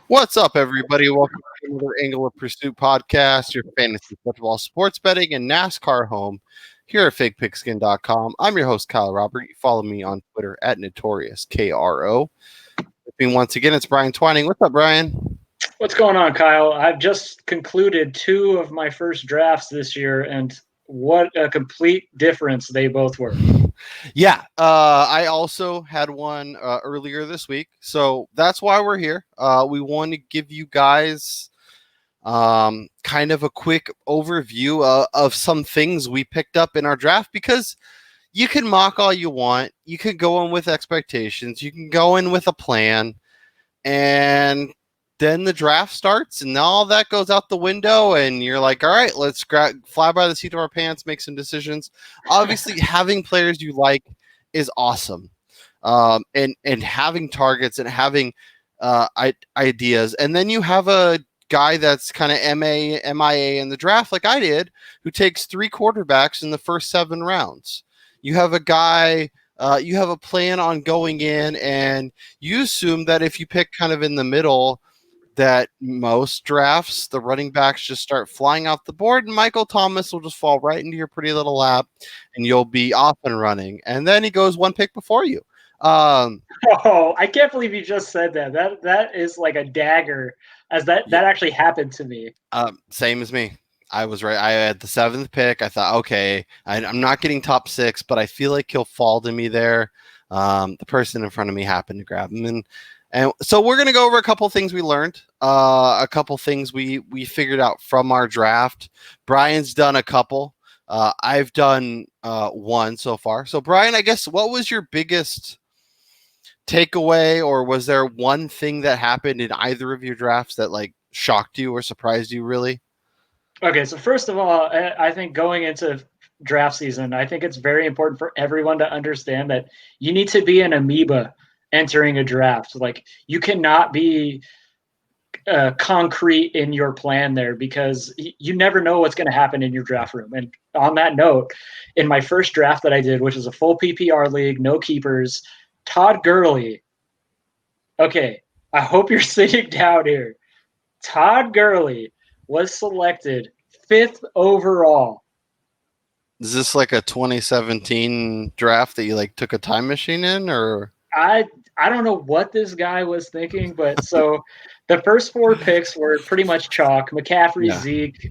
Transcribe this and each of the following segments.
What's up, everybody? Welcome to another Angle of Pursuit podcast, your fantasy football, sports betting, and NASCAR home here at FakePigskin.com. I'm your host, Kyle Robert. You follow me on Twitter at NotoriousKRO. With me once again, it's Brian Twining. What's up, Brian? What's going on, Kyle? I've just concluded two of my first drafts this year, and what a complete difference they both were. Yeah, I also had one earlier this week, so that's why we're here. We want to give you guys kind of a quick overview of some things we picked up in our draft, because you can mock all you want. You can go in with expectations. You can go in with a plan, and then the draft starts and all that goes out the window, and you're like, all right, let's fly by the seat of our pants, make some decisions. Obviously, having players you like is awesome. And having targets and having ideas. And then you have a guy that's kind of MIA in the draft, like I did, who takes 3 quarterbacks in the first 7 rounds. You have a guy, you have a plan on going in, and you assume that if you pick kind of in the middle, that most drafts, the running backs just start flying off the board, and Michael Thomas will just fall right into your pretty little lap, and you'll be off and running. And then he goes 1 pick before you. Oh, I can't believe you just said that. That is like a dagger, as that actually happened to me. Same as me. I was right. I had the 7th pick. I thought, okay, I'm not getting top 6, but I feel like he'll fall to me there. The person in front of me happened to grab him, and so we're going to go over a couple things we learned, a couple things we figured out from our draft. Brian's done a couple. I've done 1 so far. So, Brian, I guess, what was your biggest takeaway, or was there one thing that happened in either of your drafts that like shocked you or surprised you really? Okay, so first of all, I think going into draft season, I think it's very important for everyone to understand that you need to be an amoeba entering a draft. Like, you cannot be concrete in your plan there, because you never know what's going to happen in your draft room. And on that note, in my first draft that I did, which is a full PPR league, no keepers, Todd Gurley. Okay, I hope you're sitting down here. Todd Gurley was selected 5th overall. Is this like a 2017 draft that you like took a time machine in, or? I don't know what this guy was thinking, but so the first 4 picks were pretty much chalk. McCaffrey, Yeah. Zeke.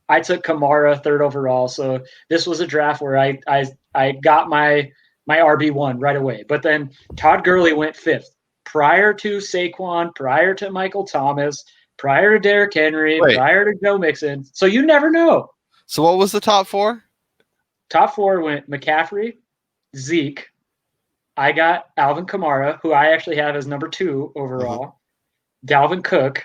I took Kamara 3rd overall, so this was a draft where I got my RB1 right away. But then Todd Gurley went 5th, prior to Saquon, prior to Michael Thomas, prior to Derrick Henry, prior to Joe Mixon. So you never know. So what was the top 4? Top 4 went McCaffrey, Zeke. I got Alvin Kamara, who I actually have as number 2 overall, Dalvin Cook,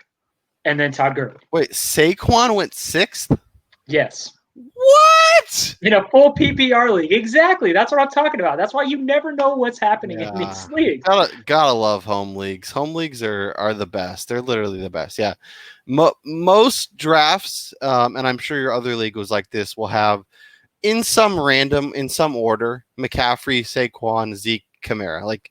and then Todd Gurley. Wait, Saquon went 6th? Yes. What? In a full PPR league. Exactly. That's what I'm talking about. That's why you never know what's happening in these leagues. Gotta love home leagues. Home leagues are the best. They're literally the best. Yeah. Most drafts, and I'm sure your other league was like this, will have in some order, McCaffrey, Saquon, Zeke, Kamara. Like,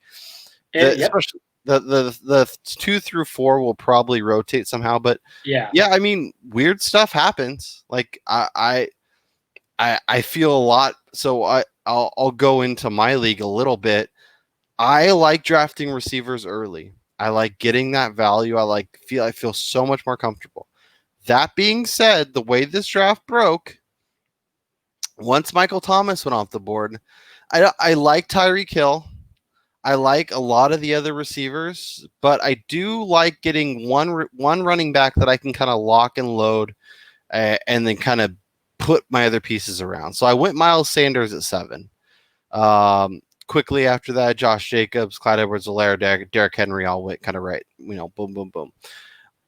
especially the 2 through 4 will probably rotate somehow, but yeah, I mean, weird stuff happens. Like I feel a lot. So I'll go into my league a little bit. I like drafting receivers early. I like getting that value. I feel so much more comfortable. That being said, the way this draft broke, once Michael Thomas went off the board, I like Tyreek Hill. I like a lot of the other receivers, but I do like getting one running back that I can kind of lock and load, and then kind of put my other pieces around. So I went Miles Sanders at 7. Quickly after that, Josh Jacobs, Clyde Edwards-Helaire, Derrick Henry all went kind of right. Boom, boom, boom.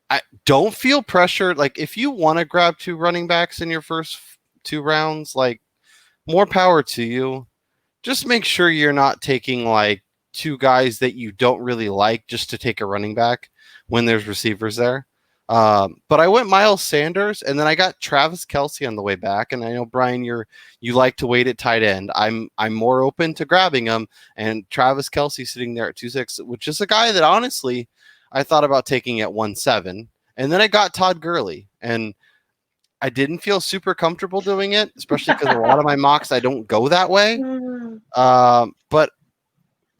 I don't feel pressured. Like, if you want to grab 2 running backs in your first 2 rounds, like, more power to you. Just make sure you're not taking like 2 guys that you don't really like just to take a running back when there's receivers there. But I went Miles Sanders, and then I got Travis Kelce on the way back. And I know, Brian, you like to wait at tight end. I'm more open to grabbing him, and Travis Kelce sitting there at 2.6, which is a guy that honestly I thought about taking at 1.7, and then I got Todd Gurley, and I didn't feel super comfortable doing it, especially because a lot of my mocks I don't go that way. But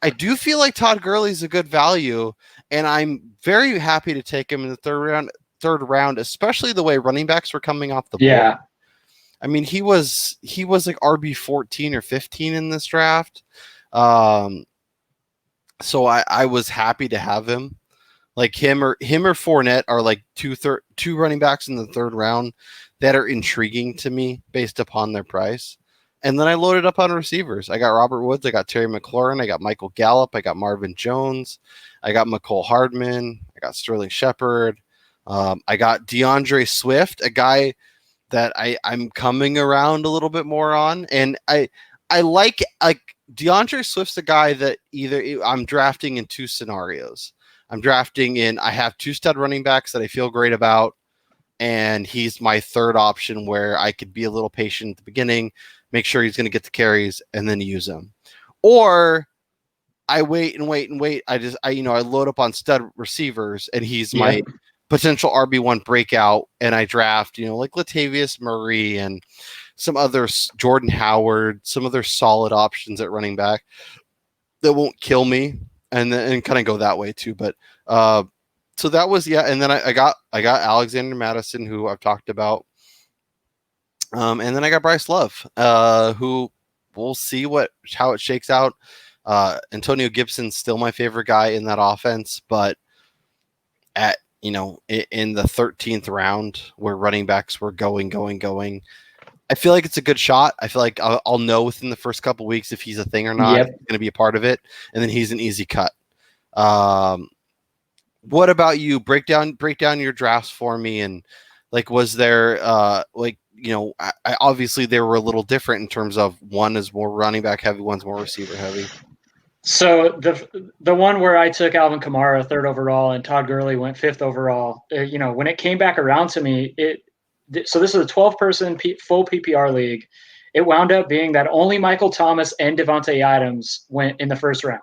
I do feel like Todd Gurley is a good value, and I'm very happy to take him in the third round, especially the way running backs were coming off the board. Yeah. I mean, he was like RB 14 or 15 in this draft. So I was happy to have him. Like him or Fournette are like two running backs in the third round that are intriguing to me based upon their price. And then I loaded up on receivers. I got Robert Woods, I got Terry McLaurin, I got Michael Gallup, I got Marvin Jones, I got McCole Hardman, I got Sterling Shepard, I got DeAndre Swift, a guy that I'm coming around a little bit more on, and I like DeAndre Swift's a guy that either I'm drafting in two scenarios. I'm drafting in, I have two stud running backs that I feel great about, and he's my third option where I could be a little patient at the beginning, make sure he's going to get the carries, and then use him. Or I wait and wait and wait. I load up on stud receivers, and he's my potential RB1 breakout, and I draft, like Latavius Murray and some others, Jordan Howard, some other solid options at running back that won't kill me, and kind of go that way too. But so that was, and then I got Alexander Madison, who I've talked about, and then I got Bryce Love, who we'll see how it shakes out. Antonio Gibson's still my favorite guy in that offense, but at in the 13th round where running backs were going, I feel like it's a good shot. I feel like I'll know within the first couple weeks if he's a thing or not. He's going to be a part of it, and then he's an easy cut. What about you? Break down your drafts for me, and was there obviously they were a little different in terms of one is more running back heavy, one's more receiver heavy. So the one where I took Alvin Kamara 3rd overall and Todd Gurley went 5th overall, when it came back around to me, so this is a 12-person full PPR league. It wound up being that only Michael Thomas and Devontae Adams went in the first round.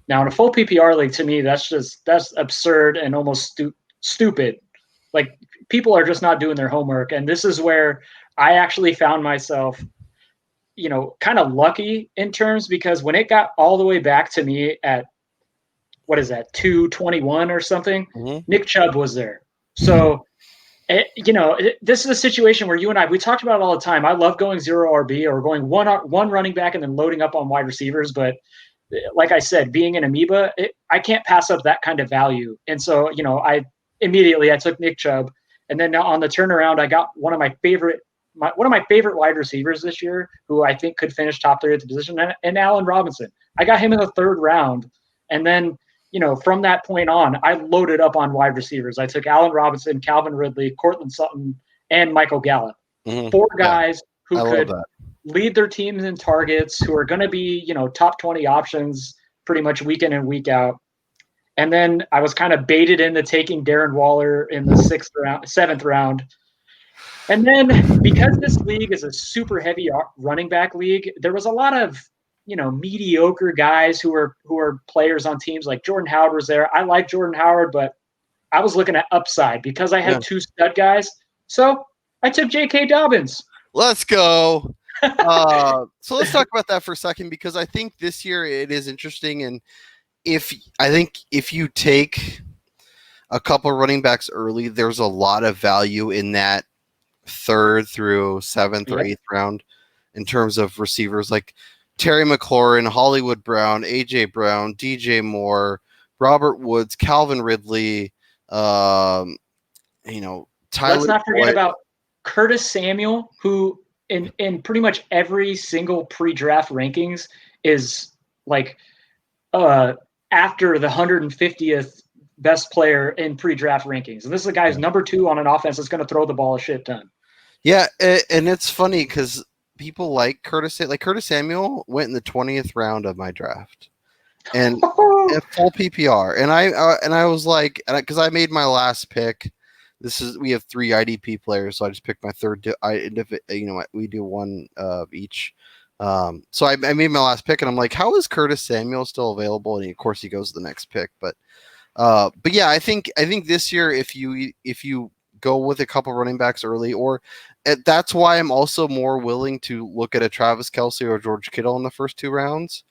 Now, in a full PPR league, to me, that's absurd and almost stupid. Like, people are just not doing their homework. And this is where I actually found myself kind of lucky in terms, because when it got all the way back to me at, 221 or something, Nick Chubb was there. So, this is a situation where you and we talked about it all the time. I love going 0 RB or going one running back and then loading up on wide receivers. But like I said, being an amoeba, I can't pass up that kind of value. And so, I took Nick Chubb. And then on the turnaround, I got one of my favorite wide receivers this year, who I think could finish top 3 at the position, and Allen Robinson. I got him in the 3rd round. And then, from that point on, I loaded up on wide receivers. I took Allen Robinson, Calvin Ridley, Cortland Sutton, and Michael Gallup. 4 guys who could lead their teams in targets, who are going to be, top 20 options pretty much week in and week out. And then I was kind of baited into taking Darren Waller in the 7th round. And then because this league is a super heavy running back league, there was a lot of, mediocre guys who are players on teams. Like Jordan Howard was there. I like Jordan Howard, but I was looking at upside because I had 2 stud guys. So I took J.K. Dobbins. Let's go. So let's talk about that for a second, because I think this year it is interesting. And if you take a couple running backs early, there's a lot of value in that 3rd through 7th or 8th round in terms of receivers like Terry McLaurin, Hollywood Brown, AJ Brown, DJ Moore, Robert Woods, Calvin Ridley, Tyler. Let's not forget about Curtis Samuel, who in pretty much every single pre-draft rankings is after the 150th best player in pre-draft rankings. And this is a guy who's number 2 on an offense that's going to throw the ball a shit ton. Yeah, and it's funny because people like Curtis Samuel went in the 20th round of my draft, and at full PPR. And I was like, because I made my last pick. We have 3 IDP players, so I just picked my 3rd. We do 1 of each. So I made my last pick, and I'm like, how is Curtis Samuel still available? And of course he goes to the next pick, but But yeah, I think this year if you go with a couple running backs early, or that's why I'm also more willing to look at a Travis Kelce or George Kittle in the first 2 rounds,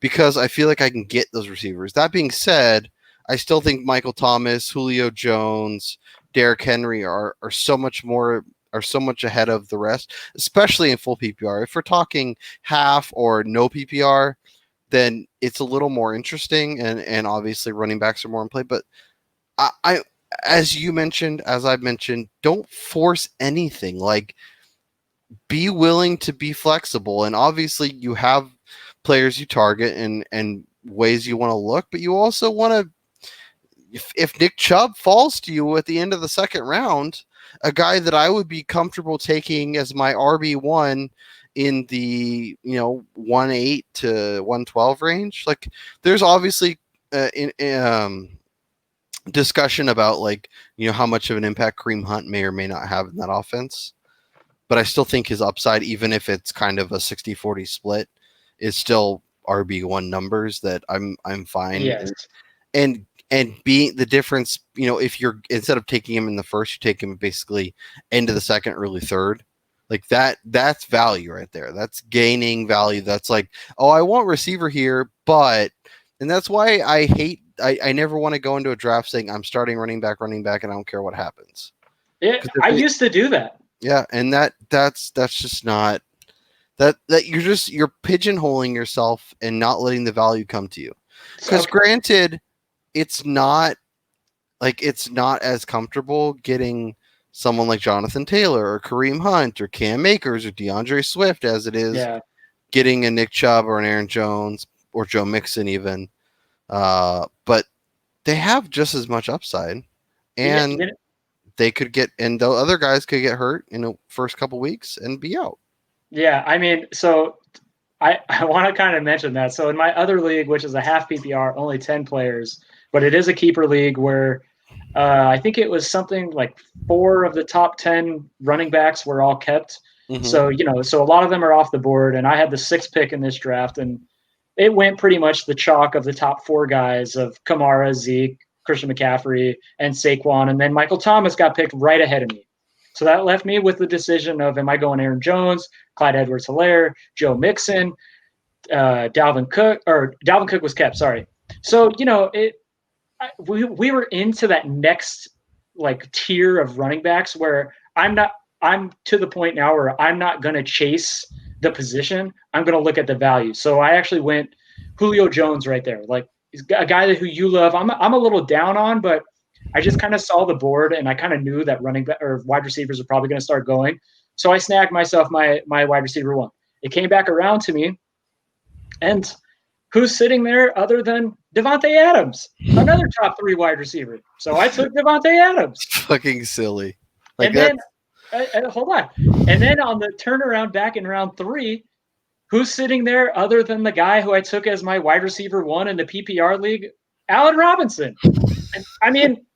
because I feel like I can get those receivers. That being said, I still think Michael Thomas, Julio Jones, Derrick Henry are so much ahead of the rest, especially in full PPR. If we're talking half or no PPR, then it's a little more interesting, and obviously running backs are more in play. But I as you mentioned, as I've mentioned, don't force anything. Like, be willing to be flexible, and obviously you have players you target and ways you want to look, but you also want to, if Nick Chubb falls to you at the end of the second round, a guy that I would be comfortable taking as my RB1 in the 1.8 to 1.12 range. Like, there's obviously discussion about, like, how much of an impact Kareem Hunt may or may not have in that offense, but I still think his upside, even if it's kind of a 60-40 split, is still RB1 numbers that I'm fine. Yes. And being the difference, if you're, instead of taking him in the first, you take him basically end of the second, early third, like that's value right there. That's gaining value. That's like, oh, I want receiver here, and that's why I never want to go into a draft saying I'm starting running back, and I don't care what happens. Yeah, I used to do that. Yeah, and that's just not that you're pigeonholing yourself and not letting the value come to you. Because granted, it's not as comfortable getting someone like Jonathan Taylor or Kareem Hunt or Cam Akers or DeAndre Swift as it is getting a Nick Chubb or an Aaron Jones or Joe Mixon even. But they have just as much upside, and they could get, and the other guys could get hurt in the first couple weeks and be out. Yeah, I mean, so I want to kind of mention that. So in my other league, which is a half PPR, only 10 players, but it is a keeper league where I think it was something like 4 of the top 10 running backs were all kept. Mm-hmm. So, so a lot of them are off the board, and I had the 6th pick in this draft, and it went pretty much the chalk of the top 4 guys of Kamara, Zeke, Christian McCaffrey, and Saquon, and then Michael Thomas got picked right ahead of me. So that left me with the decision of, am I going Aaron Jones, Clyde Edwards-Helaire, Joe Mixon, Dalvin Cook, or Dalvin Cook was kept, sorry. So, we were into that next like tier of running backs where I'm to the point now where I'm not going to chase the position. I'm going to look at the value. So I actually went Julio Jones right there. Like, he's a guy who you love. I'm a little down on, but I just kind of saw the board and I kind of knew that running back or wide receivers are probably going to start going. So I snagged myself my wide receiver 1. It came back around to me, and who's sitting there other than Devontae Adams, another top 3 wide receiver? So I took Devontae Adams. Fucking silly. Like, and then hold on. And then on the turnaround back in round 3, who's sitting there other than the guy who I took as my wide receiver 1 in the PPR league? Allen Robinson. I mean,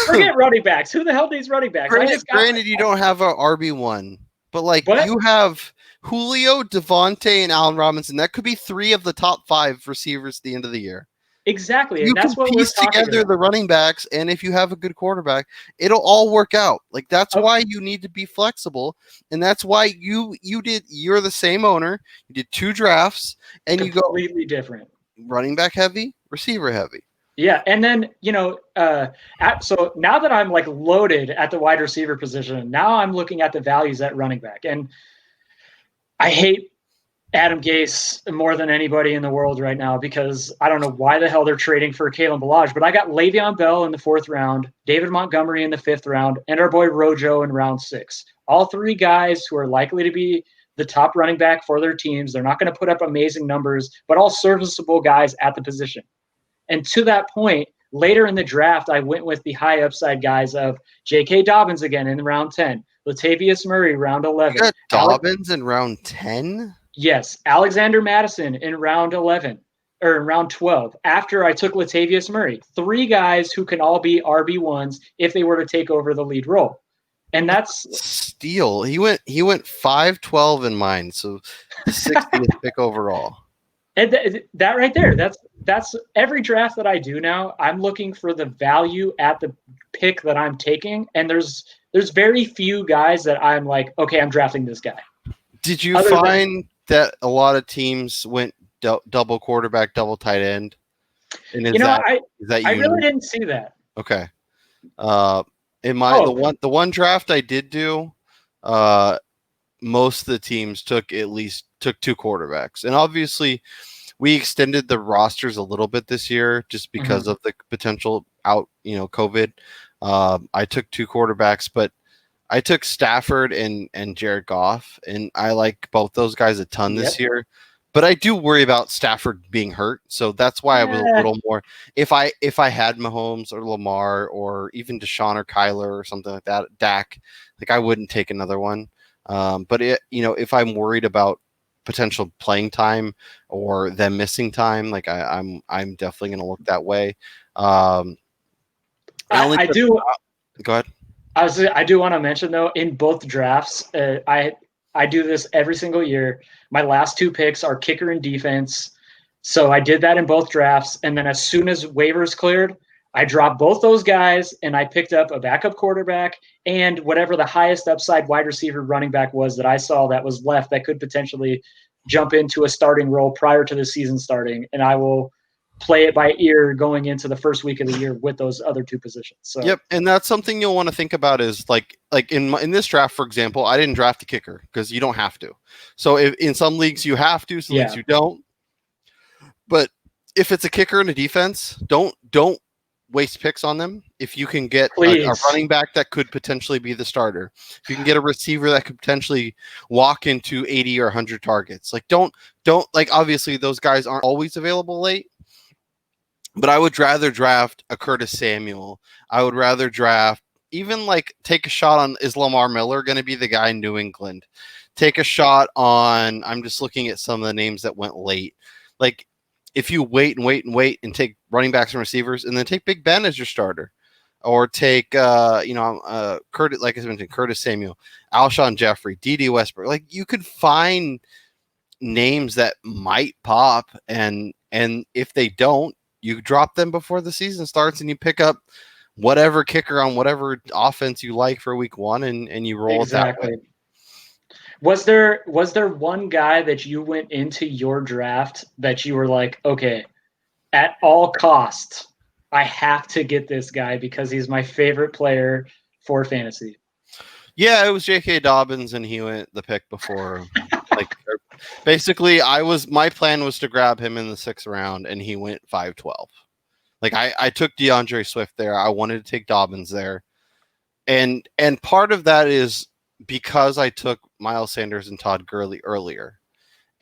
forget running backs. Who the hell needs running backs? Granted, you don't have a RB1, but you have Julio, Devontae, and Allen Robinson. That could be 3 of the top 5 receivers at the end of the year. Exactly. You and that's can what piece together the running backs, and if you have a good quarterback, it'll all work out. Like, that's why you need to be flexible, and that's why you're the same owner. You did 2 drafts, and you go completely different. Running back heavy, receiver heavy. Yeah, and then, so now that I'm like loaded at the wide receiver position, now I'm looking at the values at running back. And I hate Adam Gase more than anybody in the world right now, because I don't know why the hell they're trading for Kalen Ballage, but I got Le'Veon Bell in the 4th round, David Montgomery in the 5th round, and our boy Rojo in round 6. All 3 guys who are likely to be the top running back for their teams. They're not going to put up amazing numbers, but all serviceable guys at the position. And to that point, later in the draft, I went with the high upside guys of J.K. Dobbins again in round 10, Latavius Murray round 11. You got Dobbins in round 10? Yes, Alexander Madison in round 11 or in round 12. After I took Latavius Murray, 3 guys who can all be RB1s if they were to take over the lead role. And that's steal. He went 5-12 in mine, so 60th pick overall. And that right there, that's every draft that I do now. I'm looking for the value at the pick that I'm taking, and there's very few guys that I'm like, okay, I'm drafting this guy. Did you find that a lot of teams went double quarterback, double tight end? And is that I really didn't see that. Okay. In the one draft I did do, most of the teams took two quarterbacks, and obviously we extended the rosters a little bit this year just because of the potential COVID. I took two quarterbacks, but I took Stafford and Jared Goff, and I like both those guys a ton this year. But I do worry about Stafford being hurt, so that's why I was a little more. If I had Mahomes or Lamar or even Deshaun or Kyler or something like that, Dak, like I wouldn't take another one. But if I'm worried about potential playing time or them missing time, like I'm definitely going to look that way. I do. Go ahead. I do want to mention though, in both drafts, I do this every single year. My last two picks are kicker and defense. So I did that in both drafts. And then as soon as waivers cleared, I dropped both those guys and I picked up a backup quarterback and whatever the highest upside wide receiver running back was that I saw that was left that could potentially jump into a starting role prior to the season starting. And I will play it by ear going into the first week of the year with those other two positions. So yep, and that's something you'll want to think about is like in this draft, for example, I didn't draft a kicker because you don't have to. So if in some leagues you have to, some leagues you don't. But if it's a kicker and a defense, don't waste picks on them. If you can get a running back that could potentially be the starter, if you can get a receiver that could potentially walk into 80 or 100 targets, like don't like obviously those guys aren't always available late. But I would rather draft a Curtis Samuel. I would rather draft even like take a shot on, is Lamar Miller going to be the guy in New England? Take a shot on, I'm just looking at some of the names that went late. Like if you wait and take running backs and receivers and then take Big Ben as your starter, or take, Curtis, like I mentioned, Curtis Samuel, Alshon Jeffrey, D.D. Westbrook. Like you could find names that might pop, and if they don't, you drop them before the season starts and you pick up whatever kicker on whatever offense you like for week one and you roll it that way. Was there one guy that you went into your draft that you were like, okay, at all costs, I have to get this guy because he's my favorite player for fantasy? Yeah, it was J.K. Dobbins, and he went the pick before. Like basically, my plan was to grab him in the 6th round, and he went 5-12. Like I took DeAndre Swift there. I wanted to take Dobbins there, and part of that is because I took Miles Sanders and Todd Gurley earlier.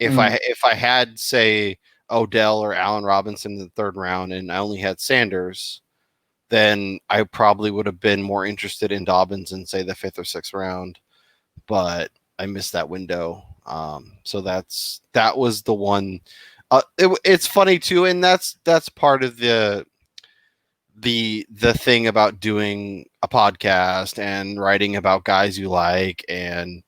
If I had, say, Odell or Allen Robinson in the 3rd round, and I only had Sanders, then I probably would have been more interested in Dobbins in, say, the 5th or 6th round. But I missed that window. So that was the one. It's funny too, and that's part of the thing about doing a podcast and writing about guys you like, and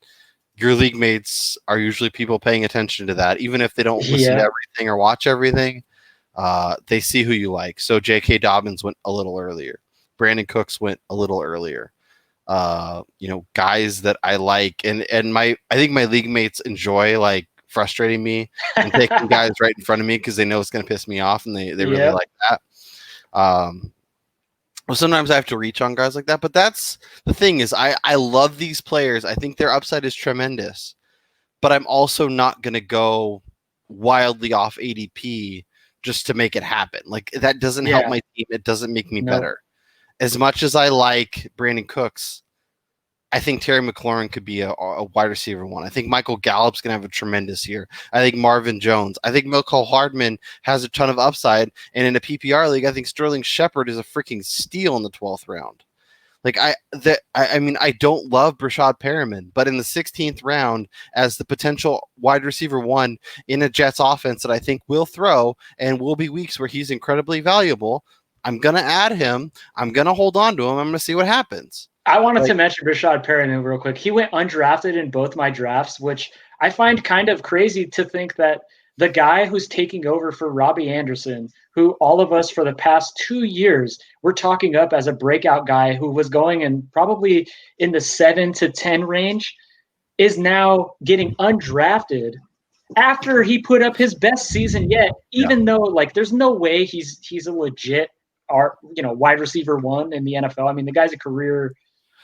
your league mates are usually people paying attention to that, even if they don't listen to everything or watch everything. They see who you like. So J.K. Dobbins went a little earlier. Brandon Cooks went a little earlier. Guys that I like, and I think my league mates enjoy like frustrating me and taking guys right in front of me because they know it's going to piss me off, and they really like that. Well, sometimes I have to reach on guys like that, but that's the thing is I love these players. I think their upside is tremendous, but I'm also not going to go wildly off ADP just to make it happen. Like that doesn't help my team. It doesn't make me better. As much as I like Brandon Cooks, I think Terry McLaurin could be a wide receiver one. I think Michael Gallup's going to have a tremendous year. I think Marvin Jones. I think Mecole Hardman has a ton of upside. And in a PPR league, I think Sterling Shepard is a freaking steal in the 12th round. Like I don't love Brashad Perriman, but in the 16th round as the potential wide receiver one in a Jets offense that I think will throw and will be weeks where he's incredibly valuable, I'm going to add him. I'm going to hold on to him. I'm going to see what happens. I wanted to mention Brashad Perriman real quick. He went undrafted in both my drafts, which I find kind of crazy to think that the guy who's taking over for Robbie Anderson, who all of us for the past 2 years we're talking up as a breakout guy who was going in probably in the 7 to 10 range, is now getting undrafted after he put up his best season yet, even though like there's no way he's a legit wide receiver one in the NFL. I mean, the guy's a career,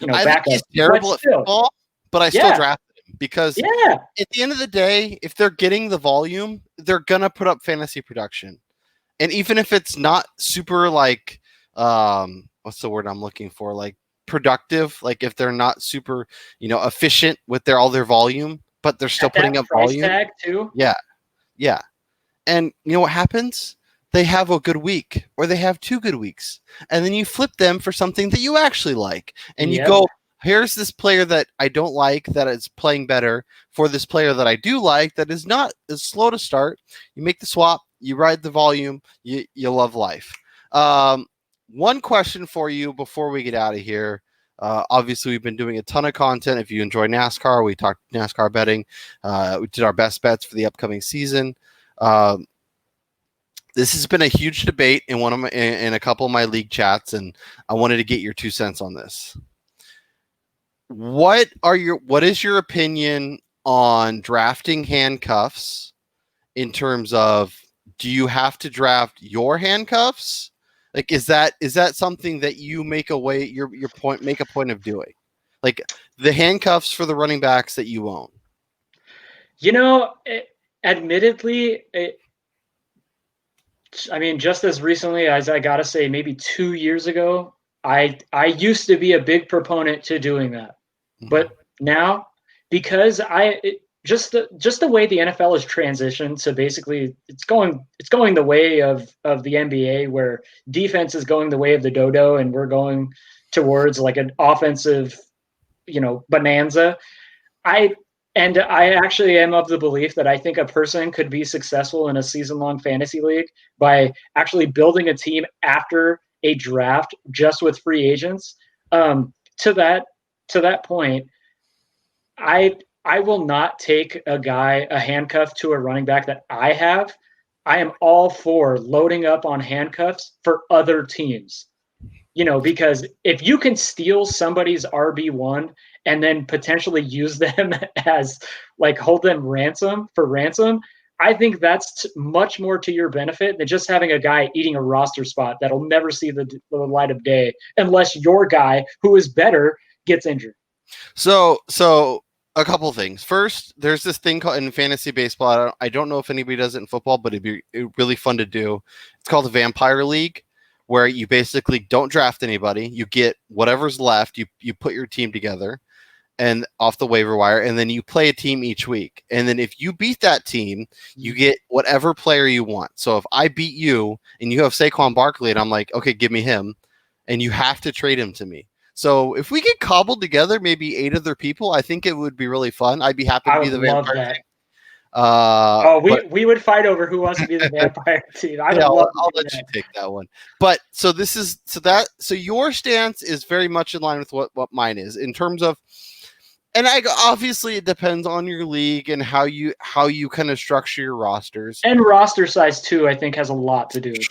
I backup. think he's terrible at football, but I still drafted him because at the end of the day, if they're getting the volume, they're gonna put up fantasy production. And even if it's not super like what's the word I'm looking for? Like productive, like if they're not super, efficient with all their volume, but they're still putting up volume. Tag too. Yeah. Yeah. And you know what happens? They have a good week or they have 2 good weeks. And then you flip them for something that you actually like. And you go, here's this player that I don't like that is playing better for this player that I do like that is not as slow to start. You make the swap, you ride the volume, you love life. One question for you before we get out of here. Obviously, we've been doing a ton of content. If you enjoy NASCAR, we talked NASCAR betting. We did our best bets for the upcoming season. This has been a huge debate in a couple of my league chats, and I wanted to get your 2 cents on this. What is your opinion on drafting handcuffs in terms of, do you have to draft your handcuffs? Like, is that something that you make a point of doing? Like the handcuffs for the running backs that you own? Admittedly, I mean, just as recently as I gotta say, maybe 2 years ago, I used to be a big proponent to doing that. Mm-hmm. But now, because just the way the NFL has transitioned, so basically it's going the way of the NBA, where defense is going the way of the dodo, and we're going towards like an offensive, bonanza. I actually am of the belief that I think a person could be successful in a season-long fantasy league by actually building a team after a draft just with free agents. To that point, I will not take a handcuff to a running back that I have. I am all for loading up on handcuffs for other teams. Because if you can steal somebody's RB1 and then potentially use them as like hold them ransom, I think that's much more to your benefit than just having a guy eating a roster spot that'll never see the light of day unless your guy who is better gets injured. So a couple things. First, there's this thing called in fantasy baseball. I don't know if anybody does it in football, but it'd be really fun to do. It's called the Vampire League, where you basically don't draft anybody. You get whatever's left. You put your team together and off the waiver wire, and then you play a team each week. And then if you beat that team, you get whatever player you want. So if I beat you and you have Saquon Barkley and I'm like, okay, give me him, and you have to trade him to me. So if we get cobbled together, maybe 8 other people, I think it would be really fun. I'd be happy to be the vampire team. We would fight over who wants to be the vampire team. I'll let you take that one. But so your stance is very much in line with what mine is in terms of, and obviously it depends on your league and how you kind of structure your rosters, and roster size too. I think has a lot to do with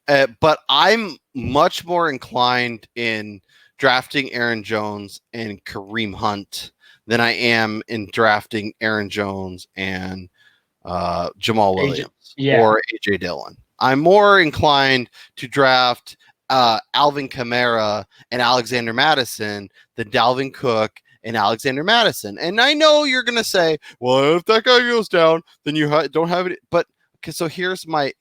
it. But I'm much more inclined in drafting Aaron Jones and Kareem Hunt than I am in drafting Aaron Jones and Jamal Williams or AJ Dillon. I'm more inclined to draft Alvin Kamara and Alexander Mattison than Dalvin Cook and Alexander Mattison. And I know you're going to say, well, if that guy goes down, then you don't have it. But so here's my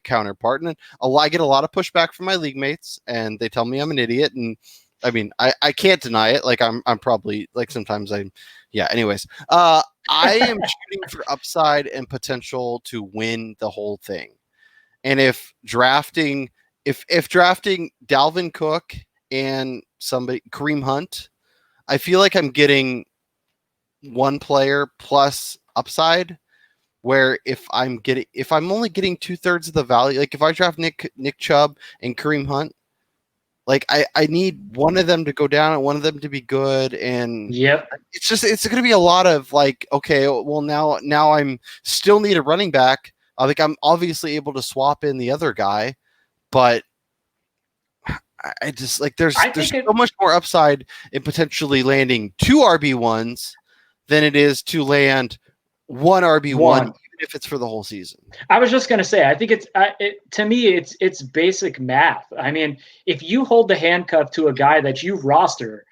counterpart. And I get a lot of pushback from my league mates, and they tell me I'm an idiot. And I mean, I can't deny it. Like I'm probably like sometimes anyways, I am shooting for upside and potential to win the whole thing. And if drafting Dalvin Cook and Kareem Hunt, I feel like I'm getting one player plus upside, where if I'm only getting 2/3 of the value, like if I draft Nick Chubb and Kareem Hunt, Like I need one of them to go down and one of them to be good, and Yep. it's going to be a lot of like, okay, well now I'm still need a running back. Like I'm obviously able to swap in the other guy, but I just like there's so much more upside in potentially landing 2 RB1s than it is to land 1 RB1, even if it's for the whole season. I was just going to say, I think to me, it's basic math. I mean, if you hold the handcuff to a guy that you roster,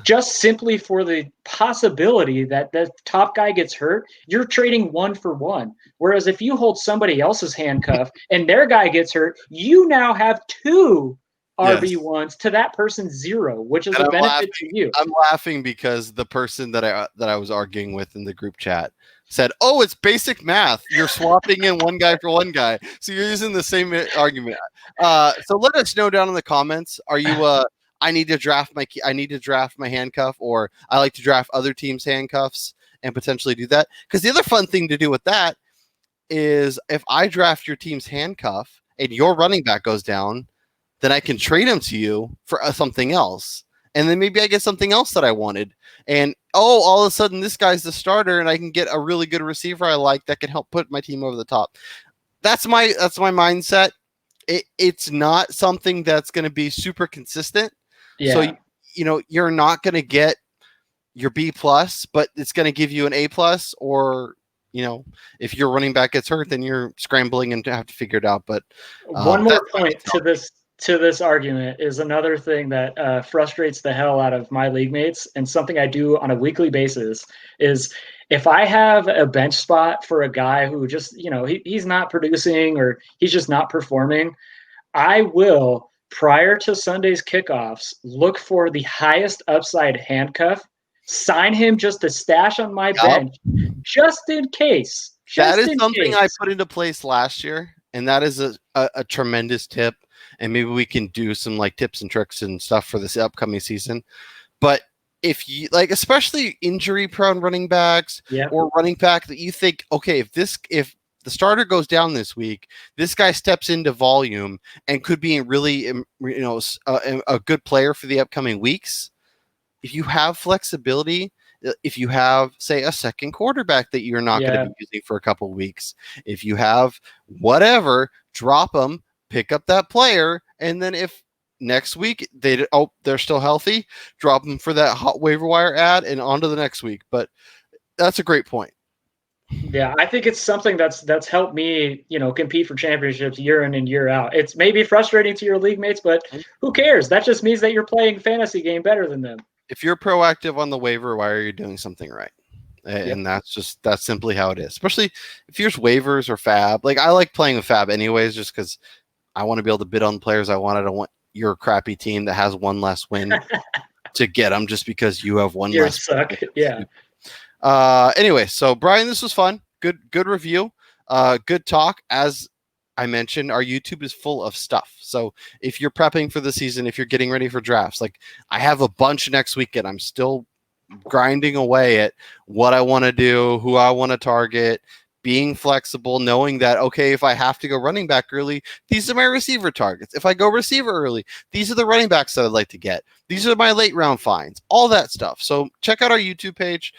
just simply for the possibility that the top guy gets hurt, you're trading 1 for 1. Whereas if you hold somebody else's handcuff and their guy gets hurt, you now have 2 RB1s to that person's 0, which is a benefit to you. I'm laughing because the person that I was arguing with in the group chat said, "Oh, it's basic math. You're swapping in one guy for one guy, so you're using the same argument." So let us know down in the comments. Are you I need to draft my handcuff, or I like to draft other teams' handcuffs and potentially do that? Because the other fun thing to do with that is if I draft your team's handcuff and your running back goes down, then I can trade him to you for something else. And then maybe I get something else that I wanted. And all of a sudden this guy's the starter and I can get a really good receiver I like that can help put my team over the top. That's my mindset. It's not something that's going to be super consistent. Yeah. So, you're not going to get your B+, but it's going to give you an A+, or, if your running back gets hurt, then you're scrambling and have to figure it out. But one more point to this argument is another thing that frustrates the hell out of my league mates, and something I do on a weekly basis is if I have a bench spot for a guy who just, he's not producing or he's just not performing, I will, prior to Sunday's kickoffs, look for the highest upside handcuff, sign him just to stash on my bench, just in case. That is something I put into place last year, and that is a tremendous tip. And maybe we can do some like tips and tricks and stuff for this upcoming season. But if you especially injury prone running backs or running back that you think, okay, if the starter goes down this week, this guy steps into volume and could be really, a good player for the upcoming weeks. If you have flexibility, if you have, say, a second quarterback that you're not going to be using for a couple of weeks, if you have whatever, drop them, pick up that player, and then if next week they're still healthy, drop them for that hot waiver wire ad and on to the next week. But that's a great point. Yeah, I think it's something that's helped me, compete for championships year in and year out. It's maybe frustrating to your league mates, but who cares? That just means that you're playing fantasy game better than them. If you're proactive on the waiver wire, you're doing something right. And that's simply how it is. Especially if you're waivers or fab. Like I like playing with fab anyways, just because I want to be able to bid on players I want. I don't want your crappy team that has one less win to get them just because you have one less. Suck. Yeah. Anyway, so Brian, this was fun. Good review. Good talk. As I mentioned, our YouTube is full of stuff. So if you're prepping for the season, if you're getting ready for drafts, like I have a bunch next weekend. I'm still grinding away at what I want to do, who I want to target, being flexible, knowing that, okay, if I have to go running back early, these are my receiver targets. If I go receiver early, these are the running backs that I'd like to get. These are my late round finds, all that stuff. So check out our YouTube page.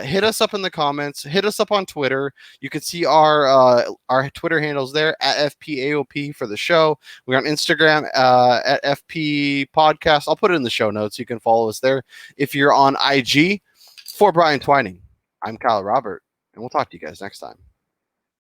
Hit us up in the comments. Hit us up on Twitter. You can see our Twitter handles there at FPAOP for the show. We're on Instagram at FP Podcast. I'll put it in the show notes. You can follow us there. If you're on IG, for Brian Twining, I'm Kyle Robert, and we'll talk to you guys next time.